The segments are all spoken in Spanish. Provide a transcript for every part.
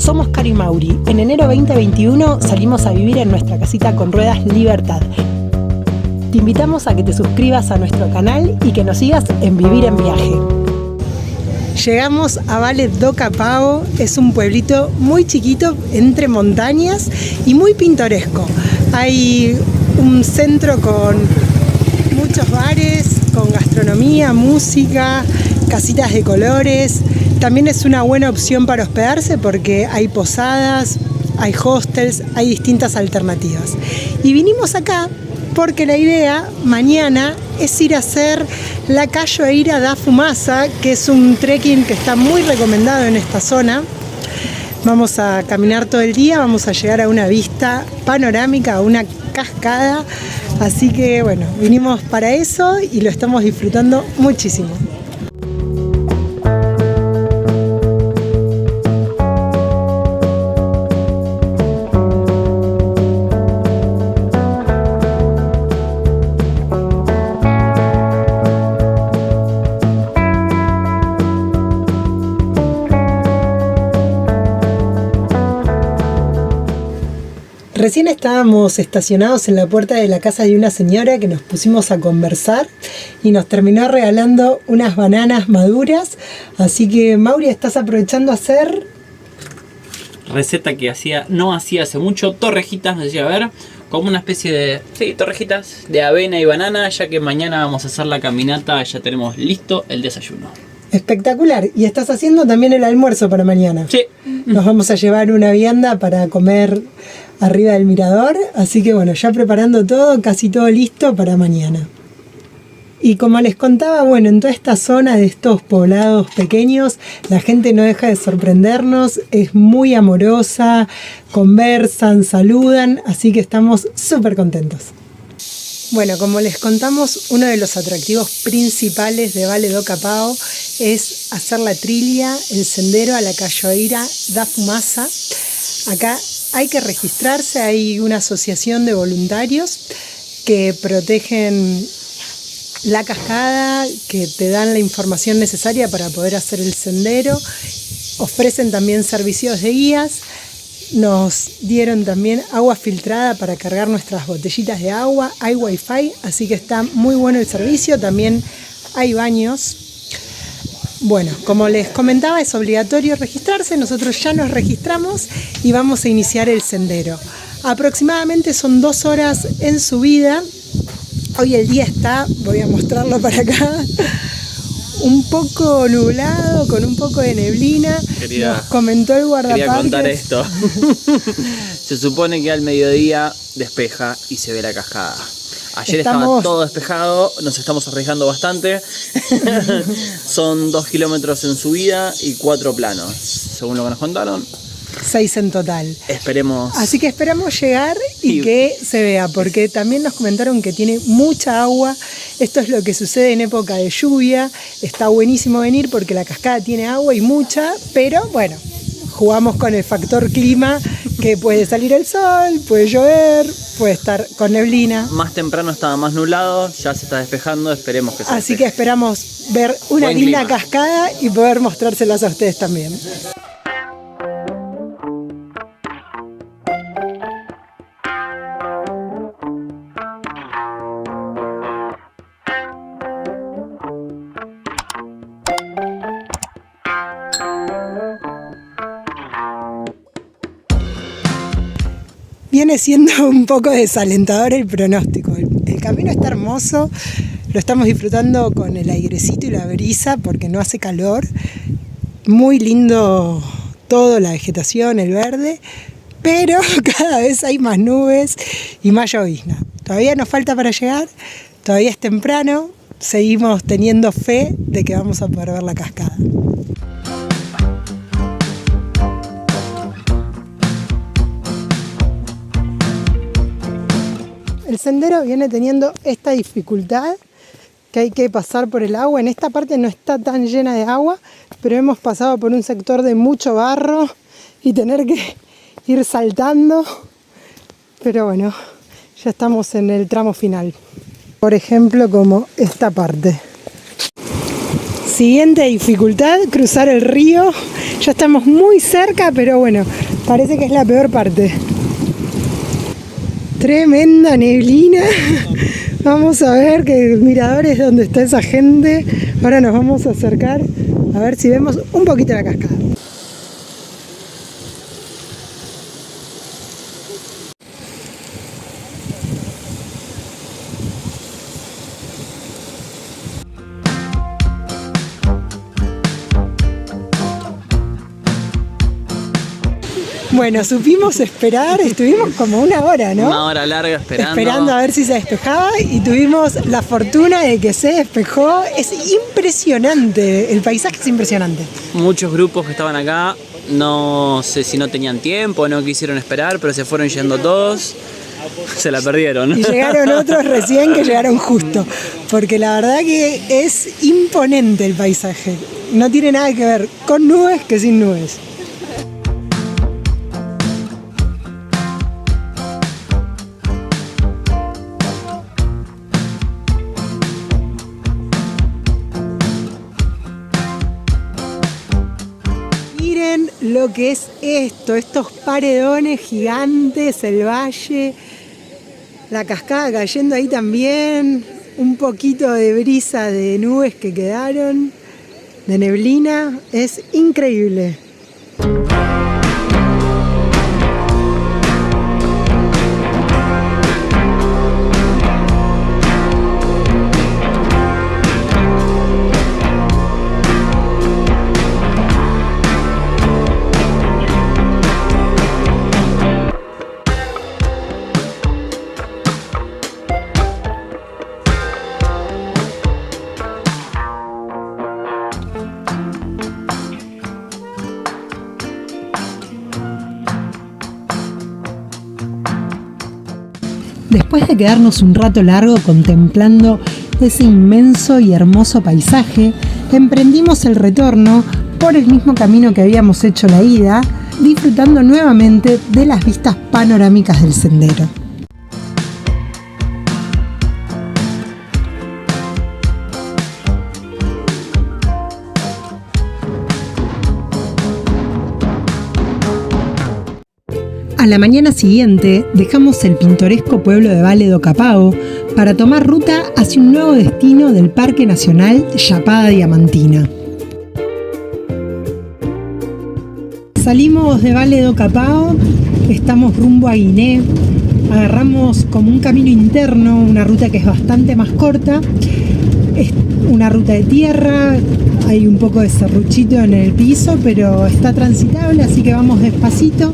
Somos Cari y Mauri. En enero 2021 salimos a vivir en nuestra casita con ruedas Libertad. Te invitamos a que te suscribas a nuestro canal y que nos sigas en Vivir en Viaje. Llegamos a Vale do Capão, es un pueblito muy chiquito entre montañas y muy pintoresco. Hay un centro con muchos bares, con gastronomía, música, casitas de colores. También es una buena opción para hospedarse porque hay posadas, hay hostels, hay distintas alternativas. Y vinimos acá porque la idea mañana es ir a hacer la Cachoeira da Fumaça, que es un trekking que está muy recomendado en esta zona. Vamos a caminar todo el día, vamos a llegar a una vista panorámica, a una cascada. Así que bueno, vinimos para eso y lo estamos disfrutando muchísimo. Recién estábamos estacionados en la puerta de la casa de una señora que nos pusimos a conversar y nos terminó regalando unas bananas maduras. Así que, Mauri, estás aprovechando a hacer... receta que no hacía hace mucho, torrejitas, nos decía, a ver, como una especie de... sí, torrejitas de avena y banana, ya que mañana vamos a hacer la caminata, ya tenemos listo el desayuno. Espectacular. Y estás haciendo también el almuerzo para mañana. Sí. Nos vamos a llevar una vianda para comer arriba del mirador, así que bueno, ya preparando todo, casi todo listo para mañana. Y como les contaba, bueno, en toda esta zona de estos poblados pequeños, la gente no deja de sorprendernos, es muy amorosa, conversan, saludan, así que estamos súper contentos. Bueno, como les contamos, uno de los atractivos principales de Vale do Capão es hacer la trilha, el sendero a la Cachoeira da Fumaça. Acá hay que registrarse, hay una asociación de voluntarios que protegen la cascada, que te dan la información necesaria para poder hacer el sendero. Ofrecen también servicios de guías. Nos dieron también agua filtrada para cargar nuestras botellitas de agua, hay wifi, así que está muy bueno el servicio, también hay baños. Bueno, como les comentaba, es obligatorio registrarse, nosotros ya nos registramos y vamos a iniciar el sendero. Aproximadamente son 2 horas en subida, hoy el día está, voy a mostrarlo para acá, un poco nublado, con un poco de neblina. Nos comentó el guardaparques. Quería contar esto. Se supone que al mediodía despeja y se ve la cascada. Ayer estaba todo despejado, nos estamos arriesgando bastante. Son 2 kilómetros en subida y 4 planos, según lo que nos contaron. 6 en total. Esperemos. Así que esperamos llegar y que se vea, porque también nos comentaron que tiene mucha agua. Esto es lo que sucede en época de lluvia. Está buenísimo venir porque la cascada tiene agua y mucha, pero bueno, jugamos con el factor clima, que puede salir el sol, puede llover, puede estar con neblina. Más temprano estaba más nublado, ya se está despejando, esperemos que se Así que esperamos ver una linda cascada y poder mostrárselas a ustedes también. Viene siendo un poco desalentador el pronóstico. El camino está hermoso, lo estamos disfrutando con el airecito y la brisa porque no hace calor. Muy lindo todo, la vegetación, el verde, pero cada vez hay más nubes y más llovizna. Todavía nos falta para llegar, todavía es temprano, seguimos teniendo fe de que vamos a poder ver la cascada. El sendero viene teniendo esta dificultad que hay que pasar por el agua. En esta parte no está tan llena de agua, pero hemos pasado por un sector de mucho barro y tener que ir saltando. Pero bueno, ya estamos en el tramo final. Por ejemplo, como esta parte. Siguiente dificultad, cruzar el río Ya estamos muy cerca, pero bueno, parece que es la peor parte. Tremenda neblina. Vamos a ver que el mirador es donde está esa gente. Ahora nos vamos a acercar a ver si vemos un poquito la cascada. Bueno, supimos esperar, estuvimos como una hora, ¿no? Una hora larga esperando. Esperando a ver si se despejaba y tuvimos la fortuna de que se despejó. Es impresionante, el paisaje es impresionante. Muchos grupos que estaban acá, no sé si no tenían tiempo, no quisieron esperar, pero se fueron yendo todos. Se la perdieron. Y llegaron otros recién que llegaron justo, porque la verdad que es imponente el paisaje. No tiene nada que ver con nubes que sin nubes. Miren lo que es esto, estos paredones gigantes, el valle, la cascada cayendo ahí también, un poquito de brisa de nubes que quedaron, de neblina, es increíble. Después de quedarnos un rato largo contemplando ese inmenso y hermoso paisaje, emprendimos el retorno por el mismo camino que habíamos hecho la ida, disfrutando nuevamente de las vistas panorámicas del sendero. A la mañana siguiente dejamos el pintoresco pueblo de Valle do Capao para tomar ruta hacia un nuevo destino del Parque Nacional Chapada Diamantina. Salimos de Valle do Capao, estamos rumbo a Guiné, agarramos como un camino interno, una ruta que es bastante más corta, es una ruta de tierra, hay un poco de serruchito en el piso, pero está transitable, así que vamos despacito.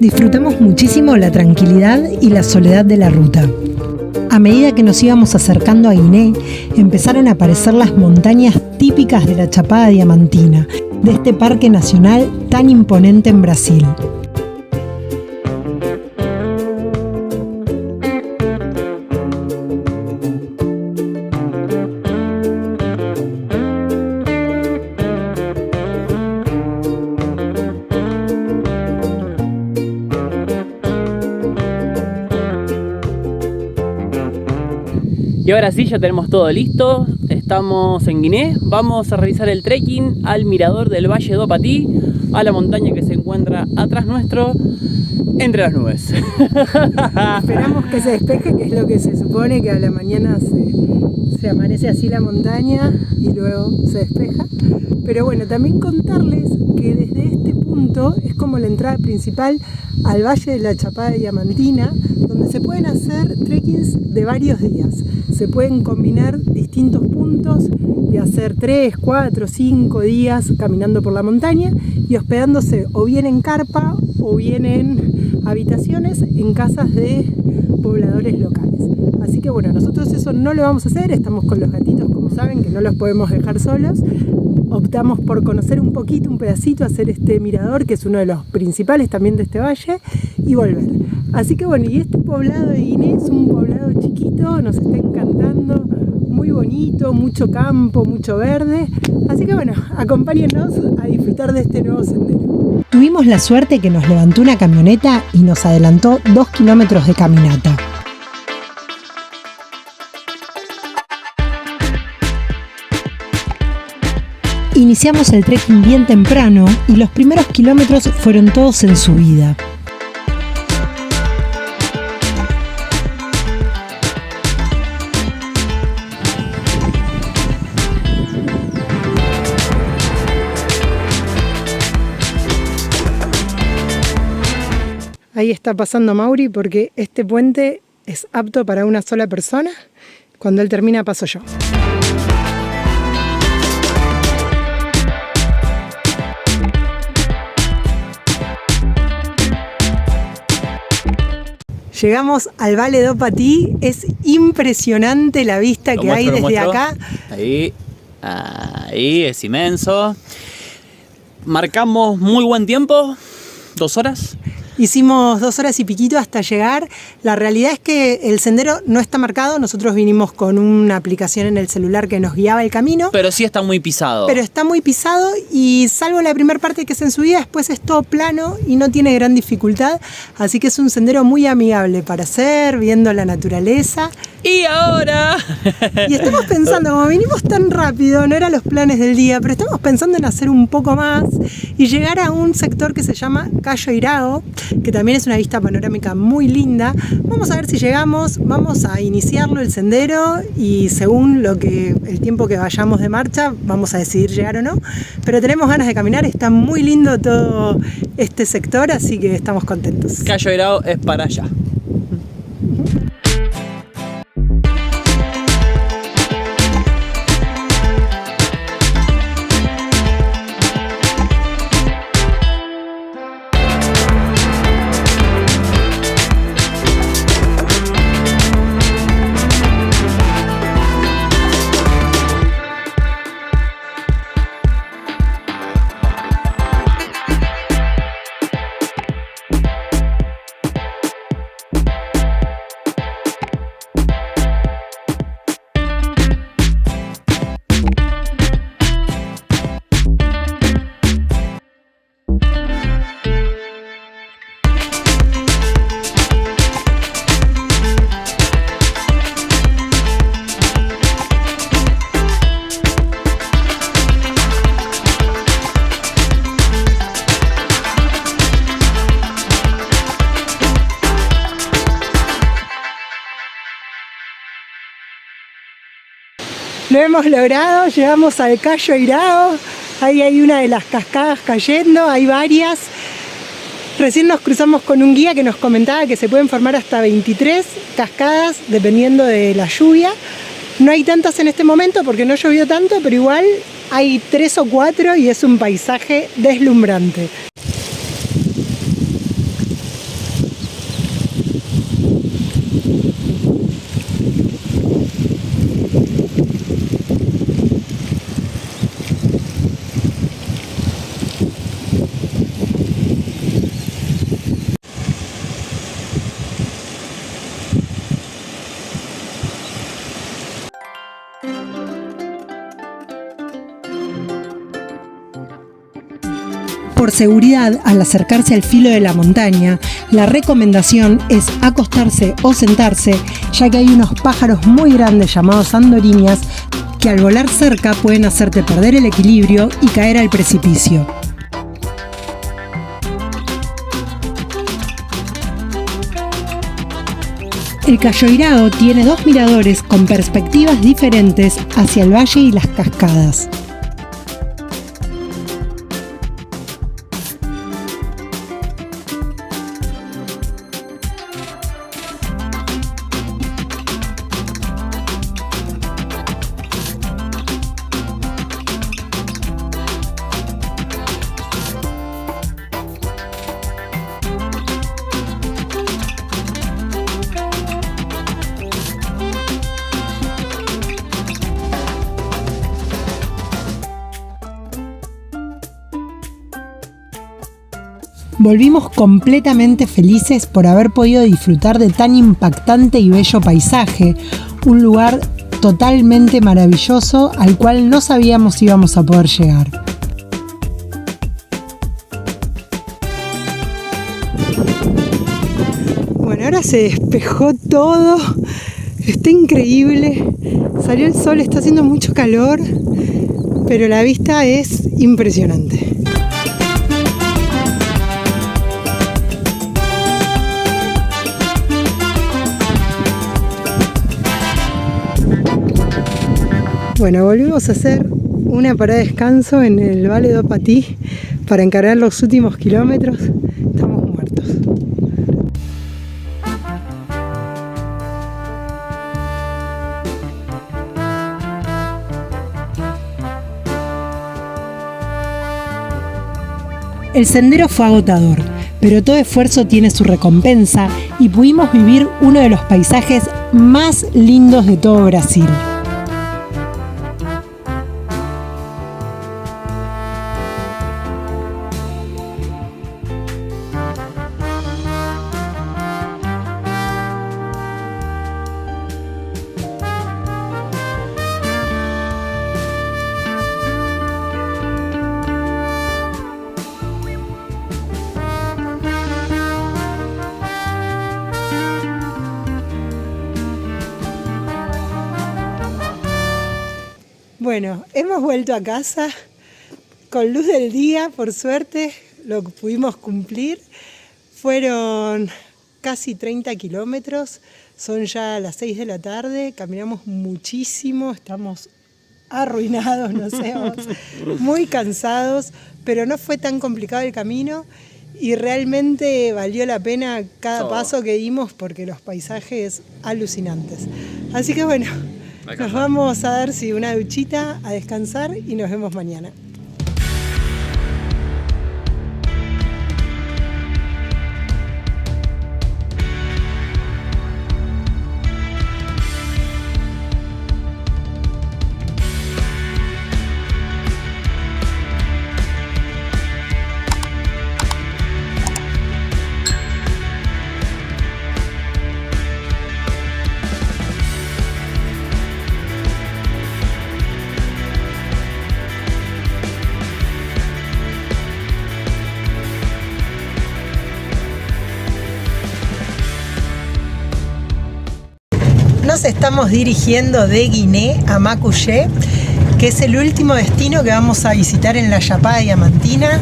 Disfrutamos muchísimo la tranquilidad y la soledad de la ruta. A medida que nos íbamos acercando a Guiné, empezaron a aparecer las montañas típicas de la Chapada Diamantina, de este parque nacional tan imponente en Brasil. Y ahora sí, ya tenemos todo listo, estamos en Guiné, vamos a realizar el trekking al mirador del Valle do Paty, a la montaña que se encuentra atrás nuestro, entre las nubes. Esperamos que se despeje, que es lo que se supone, que a la mañana se amanece así la montaña y luego se despeja. Pero bueno, también contarles que desde este punto es como la entrada principal al Valle de la Chapada Diamantina, donde se pueden hacer trekkings de varios días. Se pueden combinar distintos puntos y hacer 3, 4, 5 días caminando por la montaña y hospedándose o bien en carpa o bien en habitaciones en casas de pobladores locales. Así que bueno, nosotros eso no lo vamos a hacer, estamos con los gatitos, como saben, que no los podemos dejar solos. Optamos por conocer un poquito, un pedacito, hacer este mirador, que es uno de los principales también de este valle, y volver. Así que bueno, y este poblado de Guiné es un poblado chiquito, nos está encantando, muy muy bonito, mucho campo, mucho verde. Así que bueno, acompáñennos a disfrutar de este nuevo sendero. Tuvimos la suerte que nos levantó una camioneta y nos adelantó 2 kilómetros de caminata. Iniciamos el trekking bien temprano y los primeros kilómetros fueron todos en subida. Ahí está pasando Mauri porque este puente es apto para una sola persona. Cuando él termina paso yo. Llegamos al Valle do Patí, es impresionante la vista que hay desde acá. Ahí es inmenso. Marcamos muy buen tiempo, 2 horas. Hicimos 2 horas y piquito hasta llegar. La realidad es que el sendero no está marcado. Nosotros vinimos con una aplicación en el celular que nos guiaba el camino. Pero sí está muy pisado. Pero está muy pisado y salvo la primera parte que es en subida, después es todo plano y no tiene gran dificultad. Así que es un sendero muy amigable para hacer, viendo la naturaleza. Y ahora... Y estamos pensando, como vinimos tan rápido, no eran los planes del día, pero estamos pensando en hacer un poco más y llegar a un sector que se llama Cayo Irao, que también es una vista panorámica muy linda. Vamos a ver si llegamos, vamos a iniciarlo el sendero y según el tiempo que vayamos de marcha, vamos a decidir llegar o no. Pero tenemos ganas de caminar, está muy lindo todo este sector, así que estamos contentos. Cayo Irao es para allá. Lo hemos logrado, llegamos al Cayo Irao, ahí hay una de las cascadas cayendo, hay varias. Recién nos cruzamos con un guía que nos comentaba que se pueden formar hasta 23 cascadas dependiendo de la lluvia. No hay tantas en este momento porque no llovió tanto, pero igual hay 3 o 4 y es un paisaje deslumbrante. Por seguridad, al acercarse al filo de la montaña, la recomendación es acostarse o sentarse, ya que hay unos pájaros muy grandes llamados andoriñas que al volar cerca pueden hacerte perder el equilibrio y caer al precipicio. El Cayo Irao tiene 2 miradores con perspectivas diferentes hacia el valle y las cascadas. Volvimos completamente felices por haber podido disfrutar de tan impactante y bello paisaje, un lugar totalmente maravilloso al cual no sabíamos si íbamos a poder llegar. Bueno, ahora se despejó todo, está increíble, salió el sol, está haciendo mucho calor, pero la vista es impresionante. Bueno, volvimos a hacer una parada de descanso en el Valle do Patí para encargar los últimos kilómetros. Estamos muertos. El sendero fue agotador, pero todo esfuerzo tiene su recompensa y pudimos vivir uno de los paisajes más lindos de todo Brasil. Bueno, hemos vuelto a casa con luz del día, por suerte, lo pudimos cumplir. Fueron casi 30 kilómetros, son ya las 6 de la tarde, caminamos muchísimo, estamos arruinados, no sé, muy cansados, pero no fue tan complicado el camino y realmente valió la pena cada paso que dimos porque los paisajes alucinantes. Así que bueno, nos vamos a dar una duchita, a descansar y nos vemos mañana. Nos estamos dirigiendo de Guiné a Macuyé, que es el último destino que vamos a visitar en la Chapada Diamantina.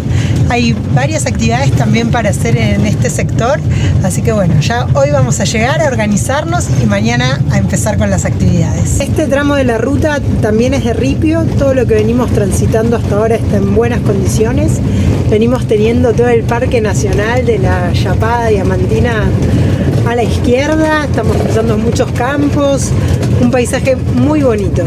Hay varias actividades también para hacer en este sector, así que bueno, ya hoy vamos a llegar a organizarnos y mañana a empezar con las actividades. Este tramo de la ruta también es de ripio, todo lo que venimos transitando hasta ahora está en buenas condiciones. Venimos teniendo todo el Parque Nacional de la Chapada Diamantina a la izquierda, estamos cruzando muchos campos, un paisaje muy bonito.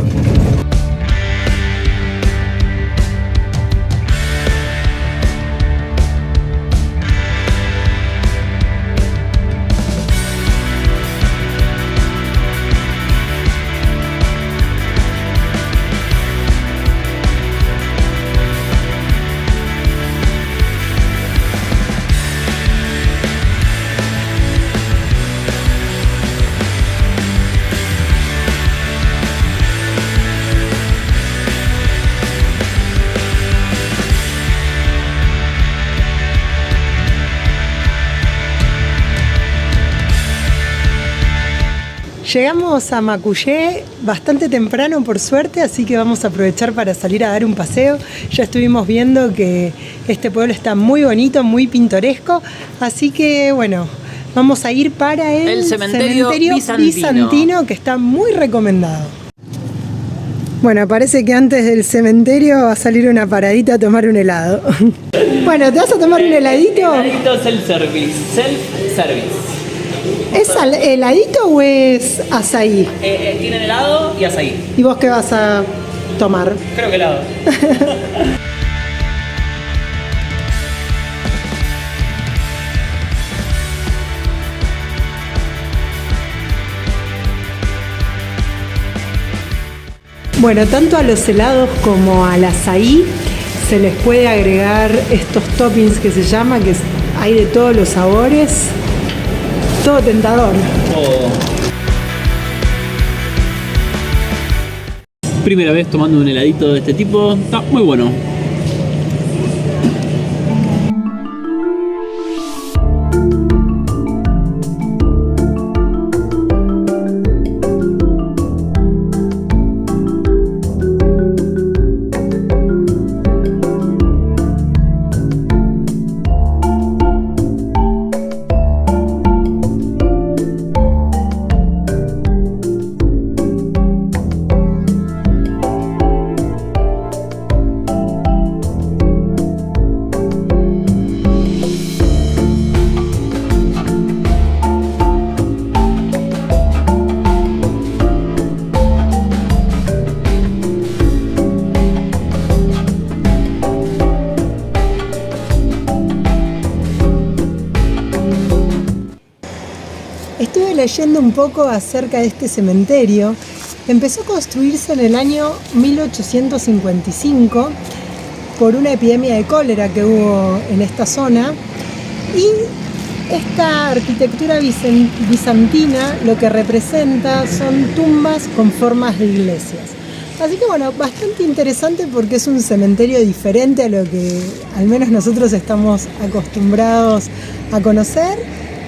Llegamos a Macuyé bastante temprano por suerte, así que vamos a aprovechar para salir a dar un paseo. Ya estuvimos viendo que este pueblo está muy bonito, muy pintoresco, así que bueno, vamos a ir para el cementerio bizantino, que está muy recomendado. Bueno, parece que antes del cementerio va a salir una paradita a tomar un helado. Bueno, ¿te vas a tomar un heladito? Heladito self-service. ¿Es heladito o es azaí? Tienen helado y azaí. ¿Y vos qué vas a tomar? Creo que helado. Bueno, tanto a los helados como al azaí se les puede agregar estos toppings que se llama, que hay de todos los sabores. Todo tentador. Todo. Primera vez tomando un heladito de este tipo, está muy bueno. Estuve leyendo un poco acerca de este cementerio. Empezó a construirse en el año 1855 por una epidemia de cólera que hubo en esta zona, y esta arquitectura bizantina lo que representa son tumbas con formas de iglesias. Así que bueno, bastante interesante porque es un cementerio diferente a lo que al menos nosotros estamos acostumbrados a conocer.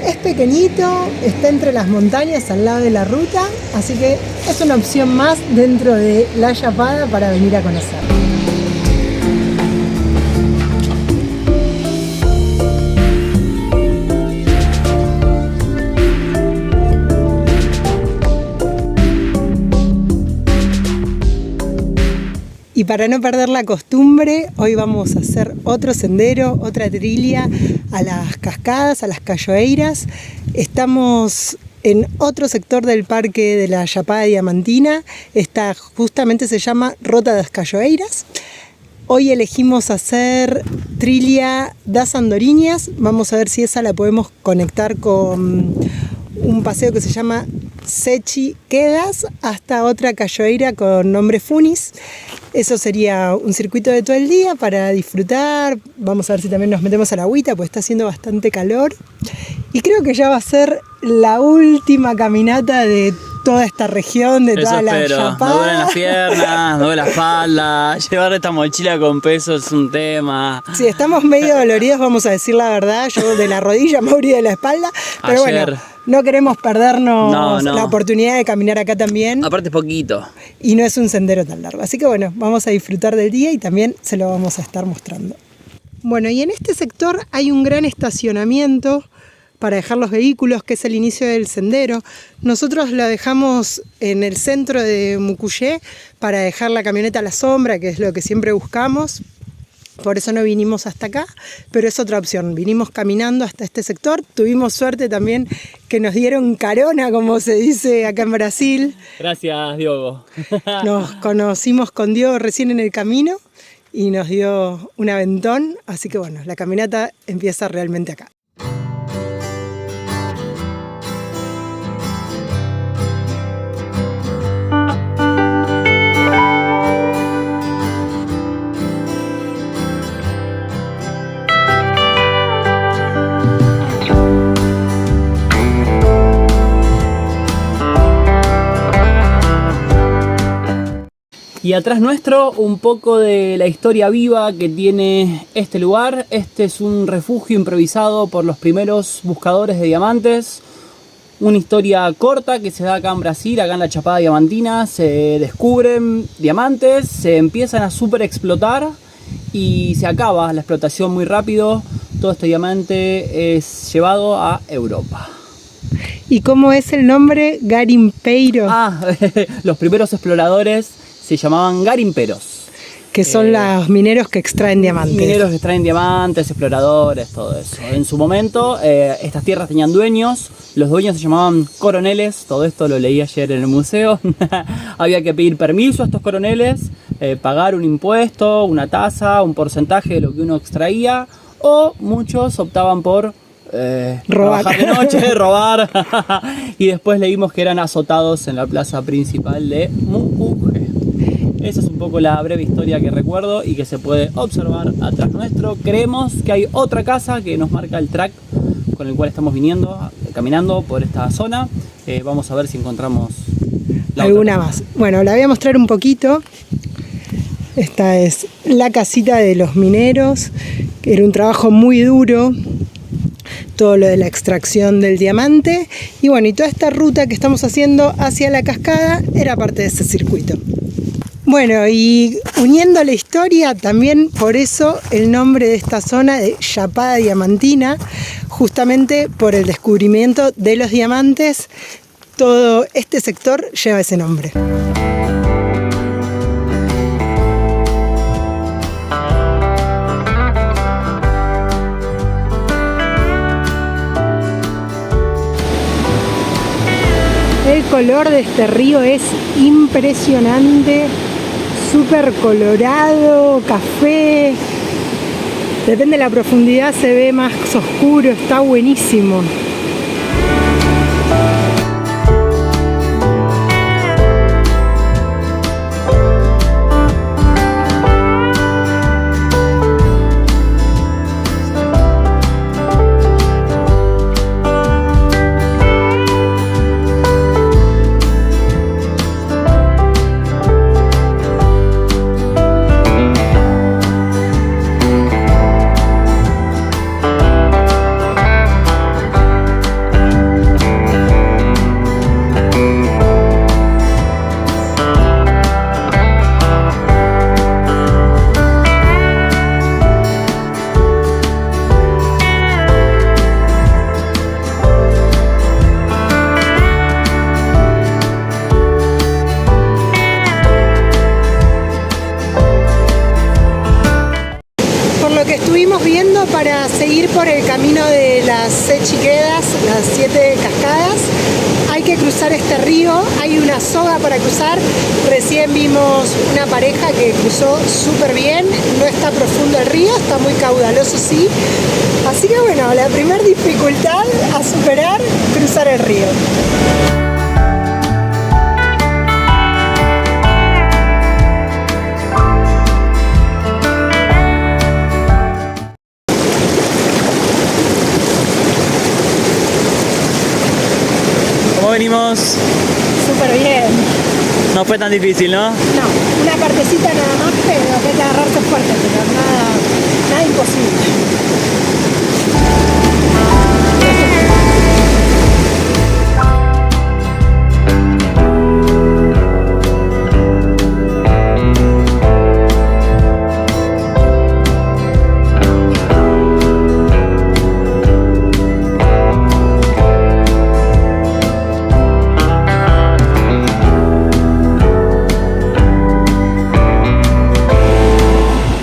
Es pequeñito, está entre las montañas al lado de la ruta, así que es una opción más dentro de La Chapada para venir a conocer. Y para no perder la costumbre, hoy vamos a hacer otro sendero, otra trilla a las cascadas, a las cachoeiras. Estamos en otro sector del parque de la Chapada Diamantina. Esta justamente se llama Rota das Cachoeiras. Hoy elegimos hacer trilla das Andorinhas. Vamos a ver si esa la podemos conectar con un paseo que se llama Sechi Quedas hasta otra cachoeira con nombre Funis. Eso sería un circuito de todo el día para disfrutar. Vamos a ver si también nos metemos a la agüita, porque está haciendo bastante calor. Y creo que ya va a ser la última caminata de toda esta región, de toda la Chapada. Me duelen las piernas, me duele la espalda. Llevar esta mochila con peso es un tema. Sí, estamos medio doloridos, vamos a decir la verdad. Yo de la rodilla, Mauri de la espalda. Pero bueno, no queremos perdernos la oportunidad de caminar acá también. Aparte es poquito. Y no es un sendero tan largo. Así que bueno, vamos a disfrutar del día y también se lo vamos a estar mostrando. Bueno, y en este sector hay un gran estacionamiento para dejar los vehículos, que es el inicio del sendero. Nosotros lo dejamos en el centro de Mucuyé para dejar la camioneta a la sombra, que es lo que siempre buscamos. Por eso no vinimos hasta acá, pero es otra opción. Vinimos caminando hasta este sector. Tuvimos suerte también que nos dieron carona, como se dice acá en Brasil. Gracias, Diogo. Nos conocimos con Diogo recién en el camino y nos dio un aventón. Así que bueno, la caminata empieza realmente acá. Y atrás nuestro, un poco de la historia viva que tiene este lugar. Este es un refugio improvisado por los primeros buscadores de diamantes. Una historia corta que se da acá en Brasil, acá en la Chapada Diamantina. Se descubren diamantes, se empiezan a super explotar y se acaba la explotación muy rápido. Todo este diamante es llevado a Europa. ¿Y cómo es el nombre? Garimpeiro. Los primeros exploradores se llamaban garimperos. Que son los mineros que extraen diamantes. Mineros que extraen diamantes, exploradores, todo eso. En su momento, estas tierras tenían dueños. Los dueños se llamaban coroneles. Todo esto lo leí ayer en el museo. Había que pedir permiso a estos coroneles, pagar un impuesto, una tasa, un porcentaje de lo que uno extraía. O muchos optaban por trabajar de noche, robar. Y después leímos que eran azotados en la plaza principal de Mucugé. Esa es un poco la breve historia que recuerdo y que se puede observar atrás nuestro. Creemos que hay otra casa que nos marca el track con el cual estamos caminando por esta zona. Vamos a ver si encontramos alguna más. Bueno, la voy a mostrar un poquito. Esta es la casita de los mineros, que era un trabajo muy duro, todo lo de la extracción del diamante. Y bueno, y toda esta ruta que estamos haciendo hacia la cascada era parte de ese circuito. Bueno, y uniendo la historia, también por eso el nombre de esta zona de Chapada Diamantina, justamente por el descubrimiento de los diamantes, todo este sector lleva ese nombre. El color de este río es impresionante, súper colorado, café. Depende de la profundidad, se ve más oscuro, está buenísimo. Viendo para seguir por el camino de las 6 chiquedas, las 7 cascadas, hay que cruzar este río, hay una soga para cruzar. Recién vimos una pareja que cruzó súper bien, no está profundo el río, está muy caudaloso, sí. Así que bueno, la primera dificultad a superar, cruzar el río. Venimos súper bien. No fue tan difícil, ¿no? No, una partecita nada más, pero que hay que agarrarse fuerte, pero nada imposible.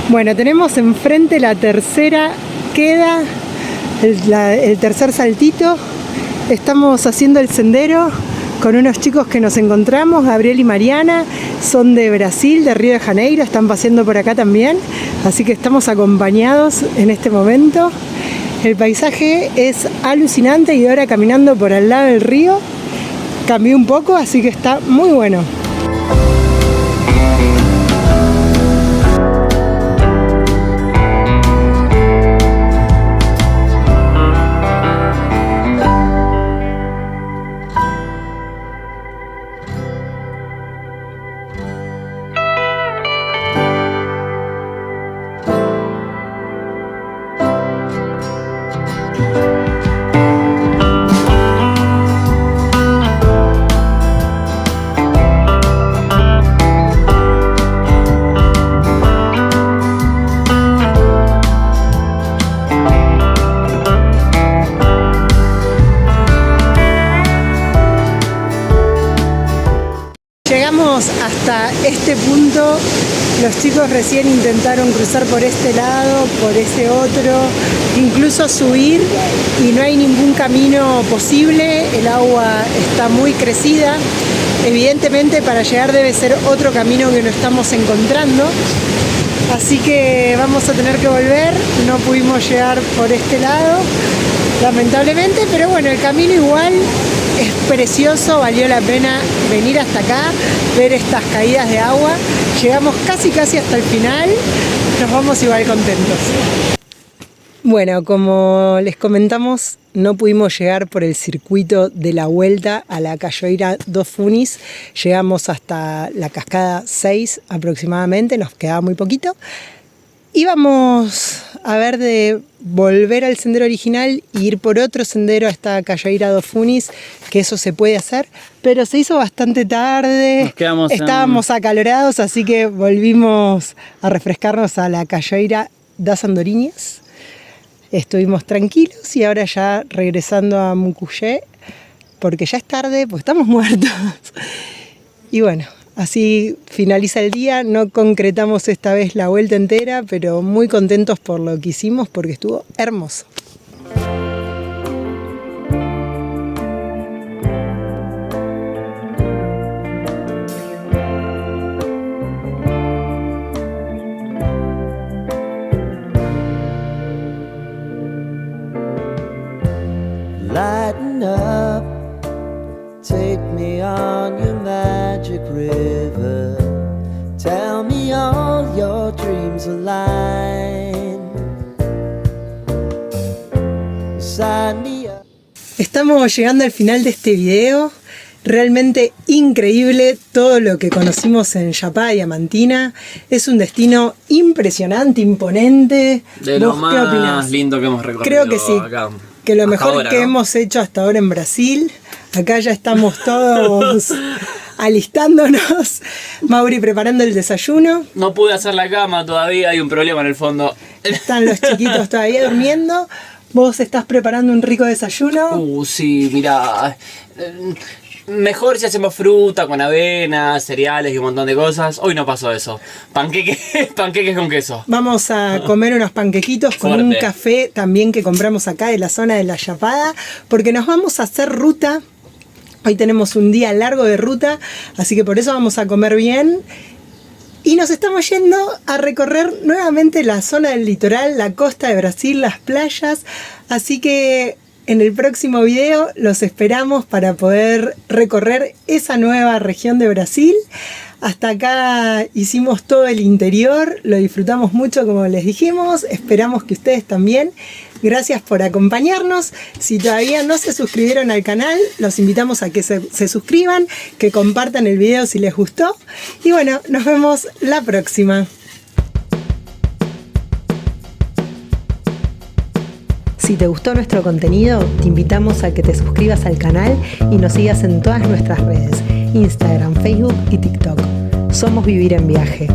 Bueno, tenemos enfrente la tercera queda, el tercer saltito. Estamos haciendo el sendero con unos chicos que nos encontramos, Gabriel y Mariana, son de Brasil, de Río de Janeiro, están paseando por acá también, así que estamos acompañados en este momento. El paisaje es alucinante y ahora caminando por al lado del río cambió un poco, así que está muy bueno. Hasta este punto, los chicos recién intentaron cruzar por este lado, por ese otro, incluso subir, y no hay ningún camino posible, el agua está muy crecida. Evidentemente para llegar debe ser otro camino que no estamos encontrando, así que vamos a tener que volver. No pudimos llegar por este lado, lamentablemente, pero bueno, el camino igual es precioso, valió la pena venir hasta acá, ver estas caídas de agua. Llegamos casi hasta el final, nos vamos igual contentos. Bueno, como les comentamos, no pudimos llegar por el circuito de la vuelta a la Cachoeira dos Funis. Llegamos hasta la cascada 6 aproximadamente, nos quedaba muy poquito. Íbamos a ver de volver al sendero original e ir por otro sendero hasta Cachoeira dos Funis, que eso se puede hacer, pero se hizo bastante tarde, estábamos acalorados, así que volvimos a refrescarnos a la Cachoeira das Andorinhas. Estuvimos tranquilos y ahora ya regresando a Mucugê, porque ya es tarde, pues estamos muertos. Y bueno, así finaliza el día. No concretamos esta vez la vuelta entera, pero muy contentos por lo que hicimos porque estuvo hermoso. Lighten up, take me on your magic river. Tell me all your dreams align. Sign me up. Estamos llegando al final de este video. Realmente increíble todo lo que conocimos en Chapada Diamantina. Es un destino impresionante, imponente. De lo más lindo que hemos recorrido. Creo que sí. Acá. Que lo mejor ahora, que ¿no? hemos hecho hasta ahora en Brasil. Acá ya estamos todos alistándonos. Mauri preparando el desayuno. No pude hacer la cama todavía, hay un problema en el fondo. Están los chiquitos todavía durmiendo. Vos estás preparando un rico desayuno. Sí, mirá. Mejor si hacemos fruta con avena, cereales y un montón de cosas. Hoy no pasó eso. Panqueques con queso. Vamos a comer unos panquequitos con Fuerte. un café también que compramos acá de la zona de la Chapada, porque nos vamos a hacer ruta. Hoy tenemos un día largo de ruta, así que por eso vamos a comer bien. Y nos estamos yendo a recorrer nuevamente la zona del litoral, la costa de Brasil, las playas. Así que en el próximo video los esperamos para poder recorrer esa nueva región de Brasil. Hasta acá hicimos todo el interior, lo disfrutamos mucho como les dijimos, esperamos que ustedes también. Gracias por acompañarnos. Si todavía no se suscribieron al canal, los invitamos a que se suscriban, que compartan el video si les gustó. Y bueno, nos vemos la próxima. Si te gustó nuestro contenido, te invitamos a que te suscribas al canal y nos sigas en todas nuestras redes, Instagram, Facebook y TikTok. Somos Vivir en Viaje.